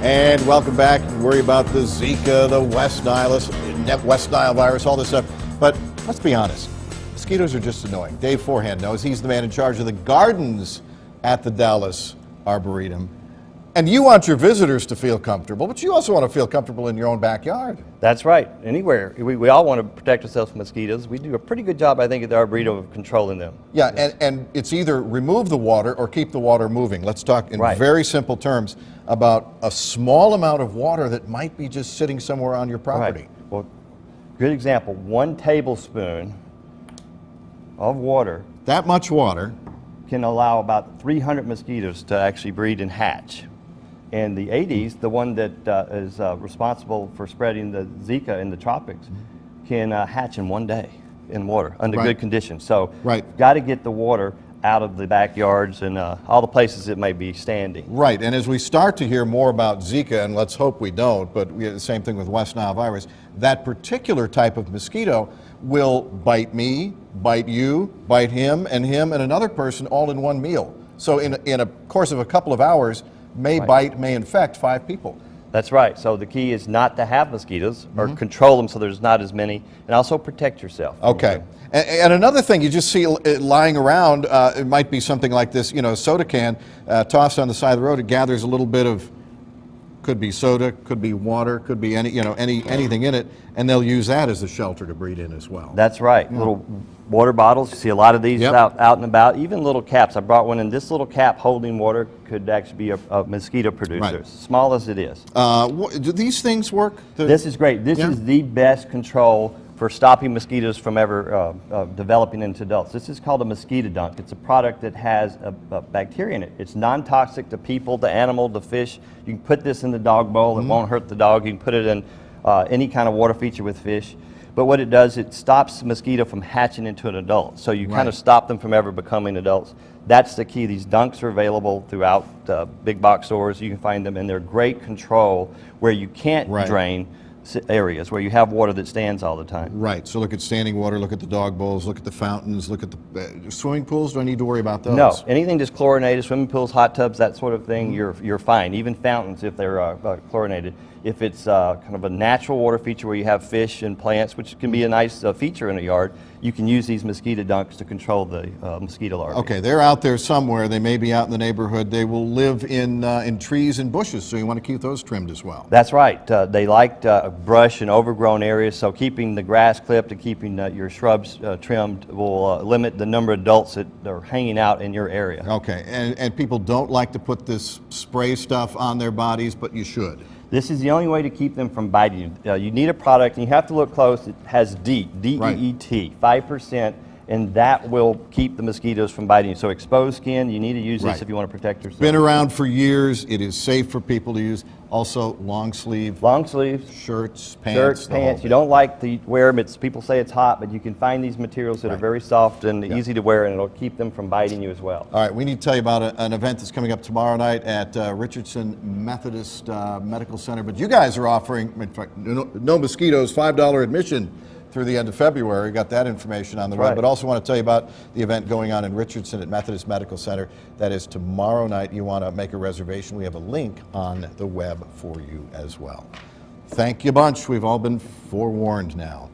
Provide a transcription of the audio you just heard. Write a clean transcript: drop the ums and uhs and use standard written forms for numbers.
And welcome back. Worry about the Zika, the West Nile virus, all this stuff. But let's be honest, mosquitoes are just annoying. Dave Forehand knows. He's the man in charge of the gardens at the Dallas Arboretum. And you want your visitors to feel comfortable, but you also want to feel comfortable in your own backyard. That's right. Anywhere. We all want to protect ourselves from mosquitoes. We do a pretty good job, I think, at the Arboretum of controlling them. Yeah, and it's either remove the water or keep the water moving. Let's talk in very simple terms about a small amount of water that might be just sitting somewhere on your property. Right. Well, good example, 1 tablespoon of water. That much water can allow about 300 mosquitoes to actually breed and hatch. And the Aedes, the one that is responsible for spreading the Zika in the tropics, can hatch in 1 day in water under good conditions. So got to get the water out of the backyards and all the places it may be standing. Right, and as we start to hear more about Zika, and let's hope we don't, but we have the same thing with West Nile virus, that particular type of mosquito will bite me, bite you, bite him, and another person all in one meal. So in a course of a couple of hours, may bite, may infect 5 people. That's right. So the key is not to have mosquitoes or control them so there's not as many, and also protect yourself. Okay. And another thing you just see lying around, it might be something like this, you know, a soda can tossed on the side of the road. It gathers a little bit of, could be soda, could be water, could be anything in it, and they'll use that as a shelter to breed in as well. That's right. Little water bottles. You see a lot of these out and about. Even little caps. I brought one in. This little cap holding water could actually be a mosquito producer, small as it is. Do these things work? This is great. This is the best control for stopping mosquitoes from ever developing into adults. This is called a mosquito dunk. It's a product that has a bacteria in it. It's non-toxic to people, to animal, to fish. You can put this in the dog bowl. It won't hurt the dog. You can put it in any kind of water feature with fish. But what it does, it stops the mosquito from hatching into an adult. So you kind of stop them from ever becoming adults. That's the key. These dunks are available throughout big box stores. You can find them, and they're great control where you can't drain areas, where you have water that stands all the time. Right. So look at standing water, look at the dog bowls, look at the fountains, look at the swimming pools. Do I need to worry about those? No. Anything just chlorinated, swimming pools, hot tubs, that sort of thing, you're fine. Even fountains, if they're chlorinated. If it's kind of a natural water feature where you have fish and plants, which can be a nice feature in a yard, you can use these mosquito dunks to control the mosquito larvae. Okay, they're out there somewhere. They may be out in the neighborhood. They will live in trees and bushes, so you want to keep those trimmed as well. That's right. They like brush and overgrown areas, so keeping the grass clipped and keeping your shrubs trimmed will limit the number of adults that are hanging out in your area. Okay, and people don't like to put this spray stuff on their bodies, but you should. This is the only way to keep them from biting you. You need a product, and you have to look close. It has DEET, D-E-E-T, 5%, and that will keep the mosquitoes from biting you. So exposed skin, you need to use this if you want to protect yourself. Been around for years. It is safe for people to use. Also, long sleeves, shirts, pants. You don't like to wear them. People say it's hot, but you can find these materials that are very soft and easy to wear, and it'll keep them from biting you as well. All right, we need to tell you about an event that's coming up tomorrow night at Richardson Methodist Medical Center. But you guys are offering, in fact, no mosquitoes, $5 admission through the end of February. Got that information on the web. But also want to tell you about the event going on in Richardson at Methodist Medical Center. That is tomorrow night. You want to make a reservation. We have a link on the web for you as well. Thank you a bunch. We've all been forewarned now.